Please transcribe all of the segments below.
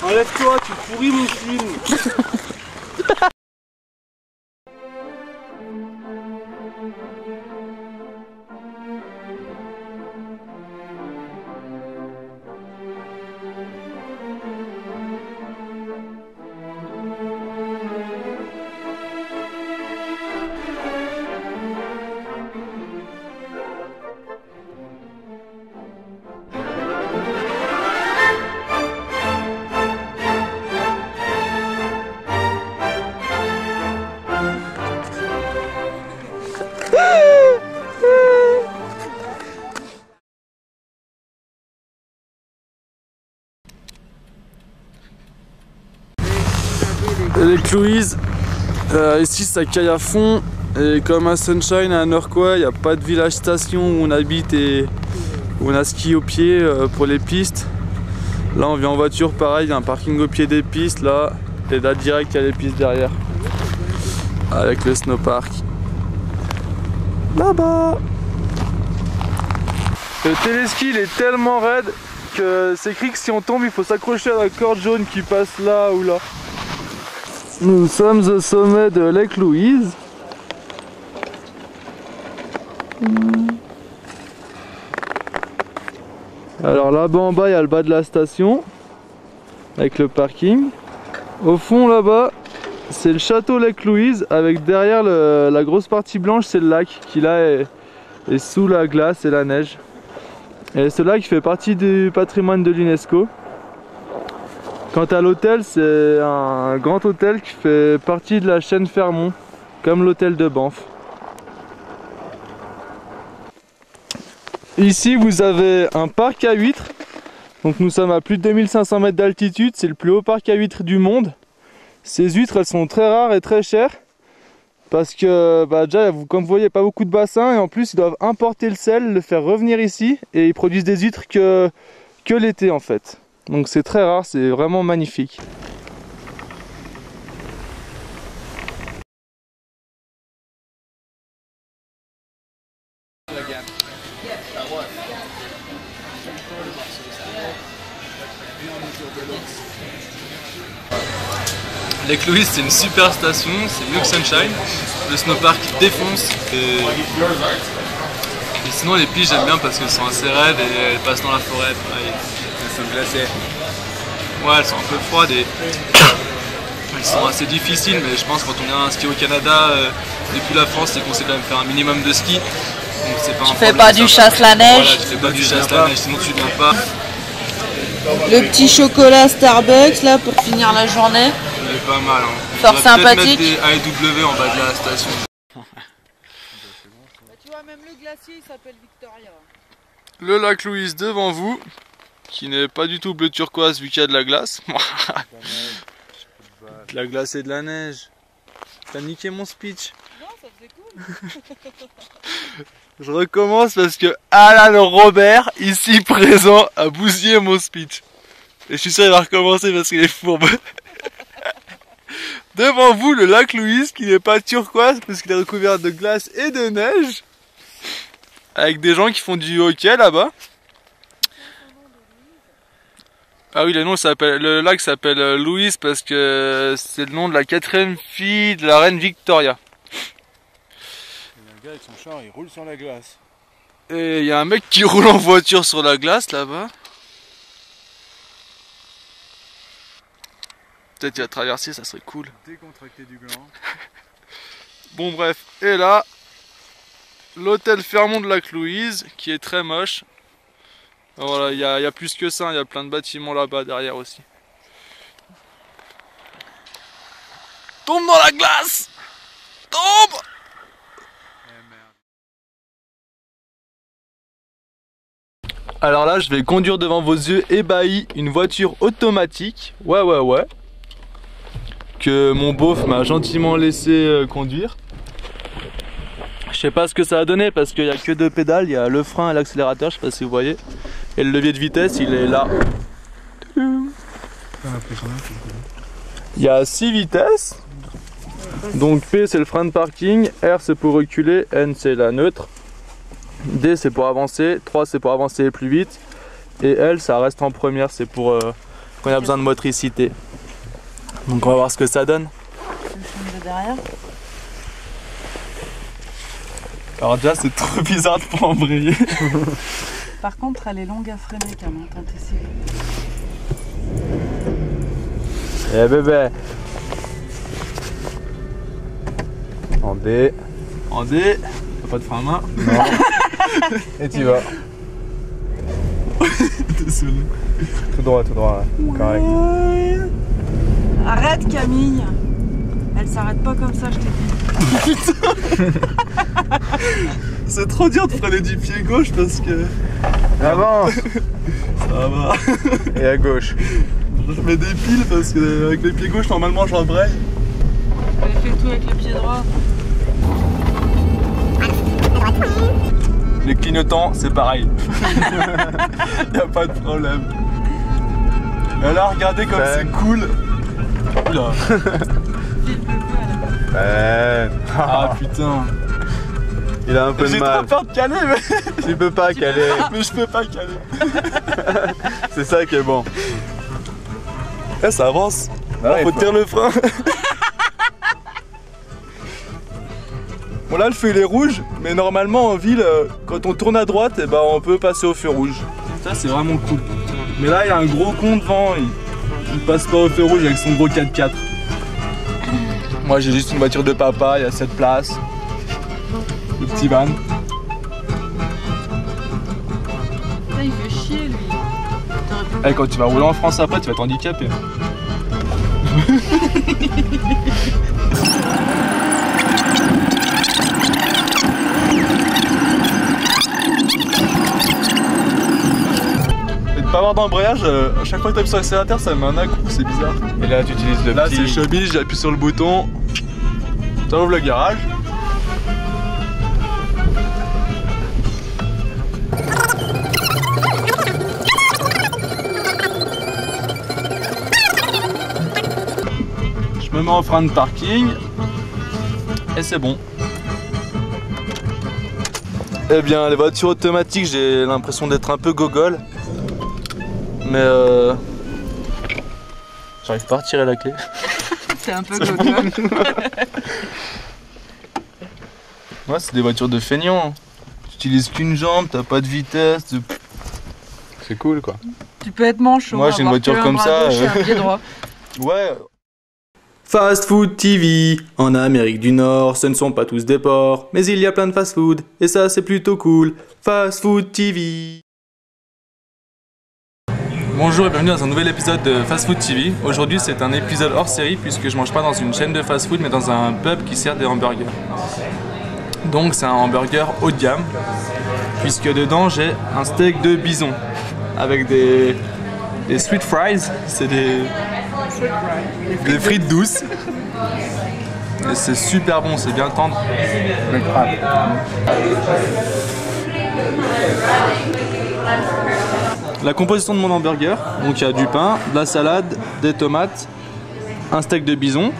Enlève-toi, tu pourris mon film. Lake Louise, ici ça caille à fond et comme à Sunshine à Norquay, il n'y a pas de village station où on habite et où on a ski au pied pour les pistes. Là on vient en voiture, pareil, il y a un parking au pied des pistes là et là direct il y a les pistes derrière avec le snowpark là-bas. Le téléski il est tellement raide que c'est écrit que si on tombe il faut s'accrocher à la corde jaune qui passe là ou là. Nous sommes au sommet de Lake Louise. Alors là-bas en bas il y a le bas de la station avec le parking. Au fond là-bas c'est le château Lake Louise avec derrière la grosse partie blanche, c'est le lac qui là est sous la glace et la neige. Et ce lac fait partie du patrimoine de l'UNESCO. Quant à l'hôtel, c'est un grand hôtel qui fait partie de la chaîne Fairmont, comme l'hôtel de Banff. Ici vous avez un parc à huîtres, donc nous sommes à plus de 2500 mètres d'altitude, c'est le plus haut parc à huîtres du monde. Ces huîtres elles sont très rares et très chères, parce que déjà comme vous voyez il n'y a pas beaucoup de bassins et en plus ils doivent importer le sel, le faire revenir ici et ils produisent des huîtres que l'été en fait. Donc c'est très rare, c'est vraiment magnifique. Lake Louise c'est une super station, c'est mieux que Sunshine. Le snowpark défonce et sinon les pistes j'aime bien parce qu'elles sont assez raides et elles passent dans la forêt. Elles sont glacées. Ouais, elles sont un peu froides et elles sont assez difficiles, mais je pense que quand on vient skier au Canada depuis la France, c'est qu'on sait quand même faire un minimum de ski. Donc c'est pas un problème. Tu fais pas du chasse-la-neige. Voilà, tu fais pas du chasse-la-neige, sinon tu viens pas. Le petit chocolat Starbucks là pour finir la journée. Il est pas mal. Hein. Fort sympathique. Mettre des AEW en bas de la station. Tu vois, même le glacier il s'appelle Victoria. Le lac Louise devant vous, qui n'est pas du tout bleu turquoise vu qu'il y a de la glace. De la glace et de la neige. T'as niqué mon speech. Non, ça faisait cool. Je recommence parce que Alan Robert, ici présent, a bousillé mon speech. Et je suis sûr qu'il va recommencer parce qu'il est fourbe. Devant vous, le lac Louise, qui n'est pas turquoise parce qu'il est recouvert de glace et de neige. Avec des gens qui font du hockey là-bas. Ah oui, le lac s'appelle Louise parce que c'est le nom de la 4e fille de la reine Victoria. Le gars avec son char, il roule sur la glace. Et il y a un mec qui roule en voiture sur la glace là-bas. Peut-être qu'il va traverser, ça serait cool. Décontracté du gland. Bon bref, et là, l'hôtel Fairmont de Lake Louise, qui est très moche. Voilà, il y a plus que ça, il y a plein de bâtiments là-bas derrière aussi. Tombe dans la glace! Tombe! Alors là, je vais conduire devant vos yeux ébahis une voiture automatique. Ouais. Que mon beauf m'a gentiment laissé conduire. Je sais pas ce que ça a donné parce qu'il n'y a que 2 pédales, il y a le frein et l'accélérateur, je sais pas si vous voyez. Et le levier de vitesse, il est là. Il y a 6 vitesses. Donc P c'est le frein de parking, R c'est pour reculer, N c'est la neutre, D c'est pour avancer, 3 c'est pour avancer plus vite, Et elle, ça reste en première, c'est pour quand il y a besoin de motricité. Donc on va voir ce que ça donne. Le chemin de derrière. Alors déjà c'est trop bizarre de pas embrayer. Par contre, elle est longue à freiner quand même, tant ici. Eh bébé. En D. En D. T'as pas de frein à main? Non. Et tu vas. Désolé. Tout droit, ouais. Correct. Arrête Camille. Elle s'arrête pas comme ça, je t'ai dit. C'est trop dur de freiner du pied gauche parce que... Avance. Ça va. Et à gauche. Je mets des piles parce que avec le pied gauche normalement j'embraye. Elle fait tout avec le pied droit. Les clignotants c'est pareil. Y'a pas de problème. Et là regardez comme c'est cool. Oula. Ah putain. Il a un peu de J'ai mal. trop peur de caler mais... Tu peux pas caler. Mais je peux pas caler. C'est ça qui est bon. Eh ça avance. Ah ouais, faut tenir le frein. Bon là le feu il est rouge, mais normalement en ville, quand on tourne à droite, eh ben, on peut passer au feu rouge. Ça c'est vraiment cool. Mais là il y a un gros con devant, il passe pas au feu rouge avec son gros 4x4. Moi j'ai juste une voiture de papa, il y a 7 places. Le petit van. Là, il fait chier lui. Eh, quand tu vas rouler en France après, tu vas t'handicaper. Et de pas avoir d'embrayage, à chaque fois que tu appuies sur l'accélérateur, ça me met un à-coup, c'est bizarre. Et là tu utilises le Là petit... c'est chubby, j'appuie sur le bouton, ça ouvre le garage. Je me mets en frein de parking et c'est bon. Eh bien les voitures automatiques, j'ai l'impression d'être un peu gogol. Mais j'arrive pas à retirer la clé. T'es un peu gogol. Ouais, c'est des voitures de feignants. Tu utilises qu'une jambe, t'as pas de vitesse. C'est cool quoi. Tu peux être manchot. Moi, j'ai une avoir voiture que un comme bras ça, gauche et un pied droit. Ouais. Fast Food TV. En Amérique du Nord, ce ne sont pas tous des porcs, mais il y a plein de fast food, et ça c'est plutôt cool. Fast Food TV. Bonjour et bienvenue dans un nouvel épisode de Fast Food TV. Aujourd'hui c'est un épisode hors série puisque je mange pas dans une chaîne de fast food mais dans un pub qui sert des hamburgers. Donc c'est un hamburger haut de gamme puisque dedans j'ai un steak de bison avec des sweet fries, c'est des frites douces. Et c'est super bon, c'est bien tendre. La composition de mon hamburger, donc il y a du pain, de la salade, des tomates, un steak de bison,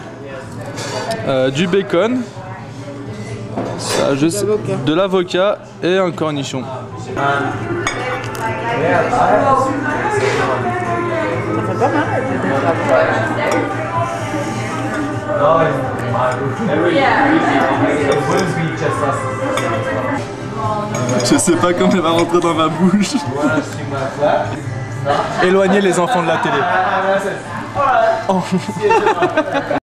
du bacon, ça, de l'avocat et un cornichon. Je sais pas comment elle va rentrer dans ma bouche. Éloignez les enfants de la télé. Oh.